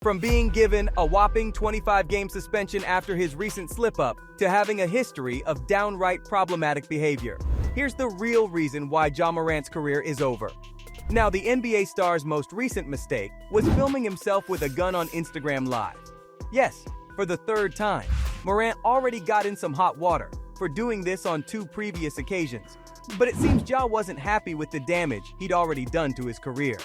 From being given a whopping 25-game suspension after his recent slip-up to having a history of downright problematic behavior. Here's the real reason why Ja Morant's career is over. Now, the NBA star's most recent mistake was filming himself with a gun on Instagram Live. Yes, for the third time. Morant already got in some hot water for doing this on 2 previous occasions. But it seems Ja wasn't happy with the damage he'd already done to his career,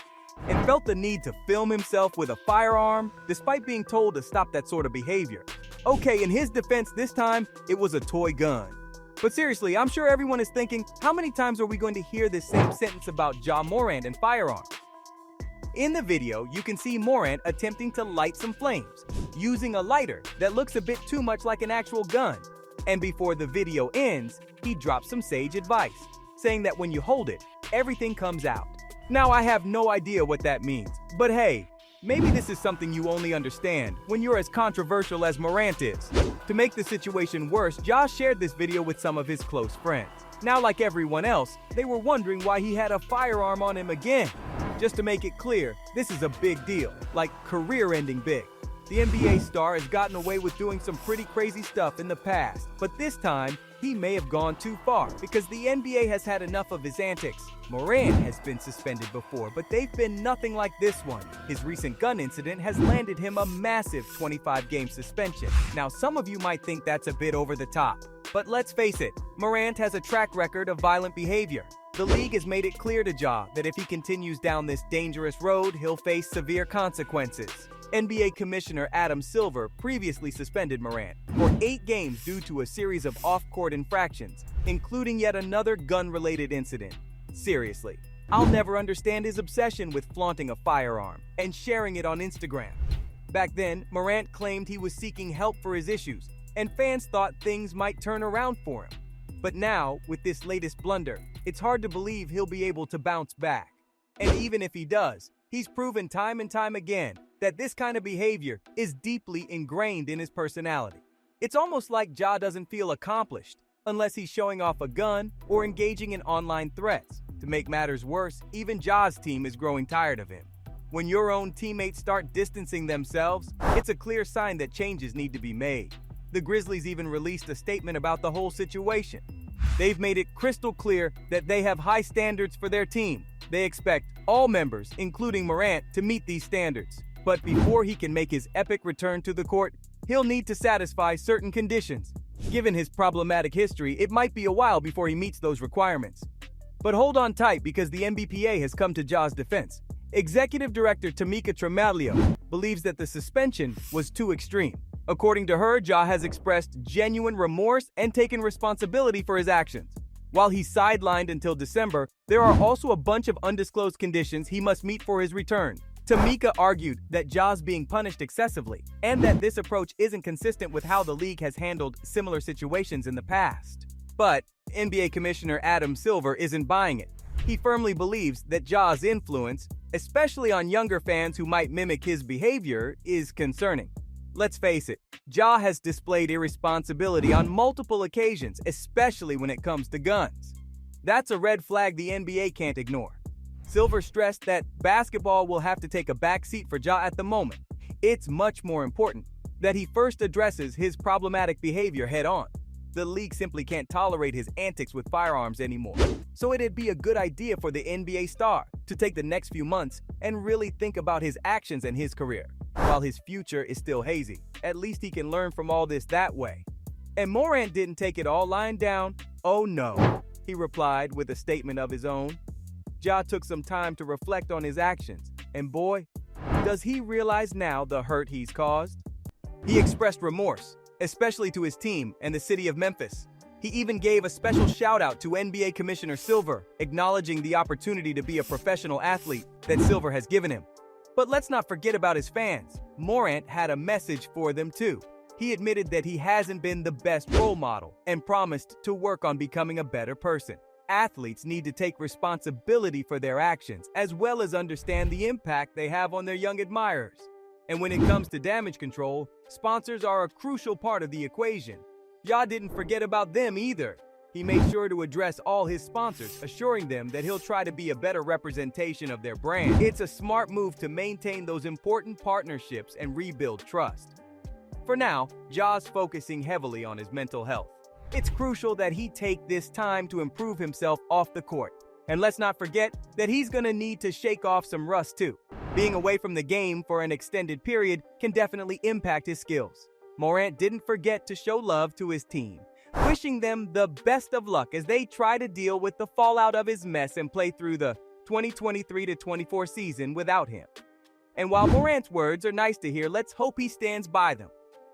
and felt the need to film himself with a firearm despite being told to stop that sort of behavior. Okay, in his defense this time, it was a toy gun. But seriously, I'm sure everyone is thinking, how many times are we going to hear this same sentence about Ja Morant and firearms? In the video, you can see Morant attempting to light some flames, using a lighter that looks a bit too much like an actual gun. And before the video ends, he drops some sage advice, saying that when you hold it, everything comes out. Now, I have no idea what that means, but hey, maybe this is something you only understand when you're as controversial as Morant is. To make the situation worse, Ja shared this video with some of his close friends. Now, like everyone else, they were wondering why he had a firearm on him again. Just to make it clear, this is a big deal, like career-ending big. The NBA star has gotten away with doing some pretty crazy stuff in the past, but this time, he may have gone too far because the NBA has had enough of his antics. Morant has been suspended before, but they've been nothing like this one. His recent gun incident has landed him a massive 25-game suspension. Now, some of you might think that's a bit over the top, but let's face it, Morant has a track record of violent behavior. The league has made it clear to Ja that if he continues down this dangerous road, he'll face severe consequences. NBA Commissioner Adam Silver previously suspended Morant for 8 games due to a series of off-court infractions, including yet another gun-related incident. Seriously, I'll never understand his obsession with flaunting a firearm and sharing it on Instagram. Back then, Morant claimed he was seeking help for his issues, and fans thought things might turn around for him. But now, with this latest blunder, it's hard to believe he'll be able to bounce back. And even if he does, he's proven time and time again that this kind of behavior is deeply ingrained in his personality. It's almost like Ja doesn't feel accomplished unless he's showing off a gun or engaging in online threats. To make matters worse, even Ja's team is growing tired of him. When your own teammates start distancing themselves, it's a clear sign that changes need to be made. The Grizzlies even released a statement about the whole situation. They've made it crystal clear that they have high standards for their team. They expect all members, including Morant, to meet these standards. But before he can make his epic return to the court, he'll need to satisfy certain conditions. Given his problematic history, it might be a while before he meets those requirements. But hold on tight because the NBPA has come to Ja's defense. Executive Director Tamika Tremaglio believes that the suspension was too extreme. According to her, Ja has expressed genuine remorse and taken responsibility for his actions. While he's sidelined until December, there are also a bunch of undisclosed conditions he must meet for his return. Tamika argued that Ja's being punished excessively, and that this approach isn't consistent with how the league has handled similar situations in the past. But NBA Commissioner Adam Silver isn't buying it. He firmly believes that Ja's influence, especially on younger fans who might mimic his behavior, is concerning. Let's face it, Ja has displayed irresponsibility on multiple occasions, especially when it comes to guns. That's a red flag the NBA can't ignore. Silver stressed that basketball will have to take a backseat for Ja at the moment. It's much more important that he first addresses his problematic behavior head-on. The league simply can't tolerate his antics with firearms anymore. So it'd be a good idea for the NBA star to take the next few months and really think about his actions and his career. While his future is still hazy, at least he can learn from all this that way. And Morant didn't take it all lying down. Oh no, he replied with a statement of his own. Ja took some time to reflect on his actions, and boy, does he realize now the hurt he's caused. He expressed remorse, especially to his team and the city of Memphis. He even gave a special shout-out to NBA Commissioner Silver, acknowledging the opportunity to be a professional athlete that Silver has given him. But let's not forget about his fans. Morant had a message for them too. He admitted that he hasn't been the best role model and promised to work on becoming a better person. Athletes need to take responsibility for their actions, as well as understand the impact they have on their young admirers. And when it comes to damage control, sponsors are a crucial part of the equation. Ja didn't forget about them either. He made sure to address all his sponsors, assuring them that he'll try to be a better representation of their brand. It's a smart move to maintain those important partnerships and rebuild trust. For now, Ja's focusing heavily on his mental health. It's crucial that he take this time to improve himself off the court. And let's not forget that he's gonna need to shake off some rust too. Being away from the game for an extended period can definitely impact his skills. Morant didn't forget to show love to his team, wishing them the best of luck as they try to deal with the fallout of his mess and play through the 2023-24 season without him. And while Morant's words are nice to hear, let's hope he stands by them.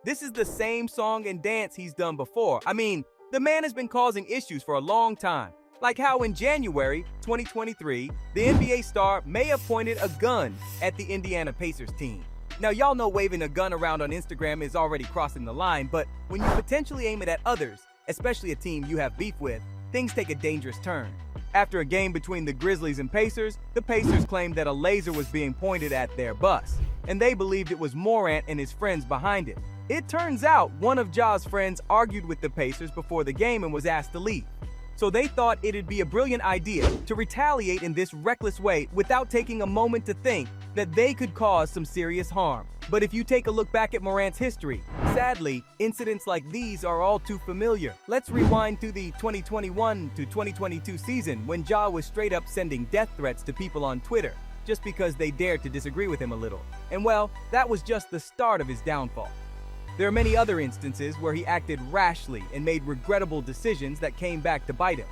This is the same song and dance he's done before. I mean, the man has been causing issues for a long time. Like how in January 2023, the NBA star may have pointed a gun at the Indiana Pacers team. Now, y'all know waving a gun around on Instagram is already crossing the line, but when you potentially aim it at others, especially a team you have beef with, things take a dangerous turn. After a game between the Grizzlies and Pacers, the Pacers claimed that a laser was being pointed at their bus, and they believed it was Morant and his friends behind it. It turns out one of Ja's friends argued with the Pacers before the game and was asked to leave. So they thought it'd be a brilliant idea to retaliate in this reckless way without taking a moment to think that they could cause some serious harm. But if you take a look back at Morant's history, sadly, incidents like these are all too familiar. Let's rewind to the 2021-2022 season when Ja was straight up sending death threats to people on Twitter just because they dared to disagree with him a little. And well, that was just the start of his downfall. There are many other instances where he acted rashly and made regrettable decisions that came back to bite him.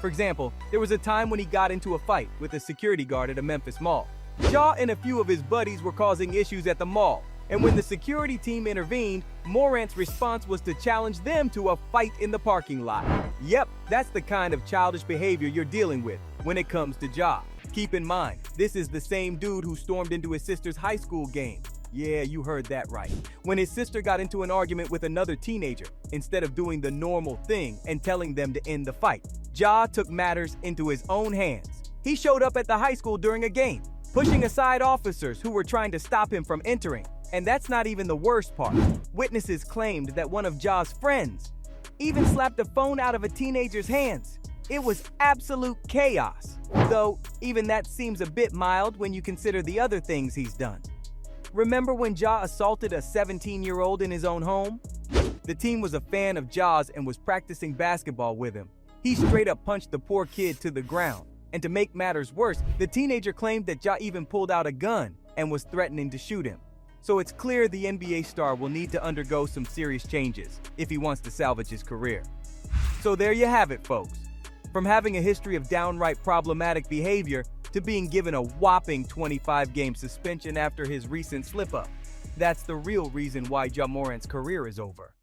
For example, there was a time when he got into a fight with a security guard at a Memphis mall. Ja and a few of his buddies were causing issues at the mall, and when the security team intervened, Morant's response was to challenge them to a fight in the parking lot. Yep, that's the kind of childish behavior you're dealing with when it comes to Ja. Keep in mind, this is the same dude who stormed into his sister's high school game. Yeah, you heard that right. When his sister got into an argument with another teenager, instead of doing the normal thing and telling them to end the fight, Ja took matters into his own hands. He showed up at the high school during a game, pushing aside officers who were trying to stop him from entering. And that's not even the worst part. Witnesses claimed that one of Ja's friends even slapped a phone out of a teenager's hands. It was absolute chaos. Though, even that seems a bit mild when you consider the other things he's done. Remember when Ja assaulted a 17-year-old in his own home? The team was a fan of Ja's and was practicing basketball with him. He straight up punched the poor kid to the ground. And to make matters worse, the teenager claimed that Ja even pulled out a gun and was threatening to shoot him. So it's clear the NBA star will need to undergo some serious changes if he wants to salvage his career. So there you have it, folks. From having a history of downright problematic behavior to being given a whopping 25-game suspension after his recent slip-up. That's the real reason why Ja Morant's career is over.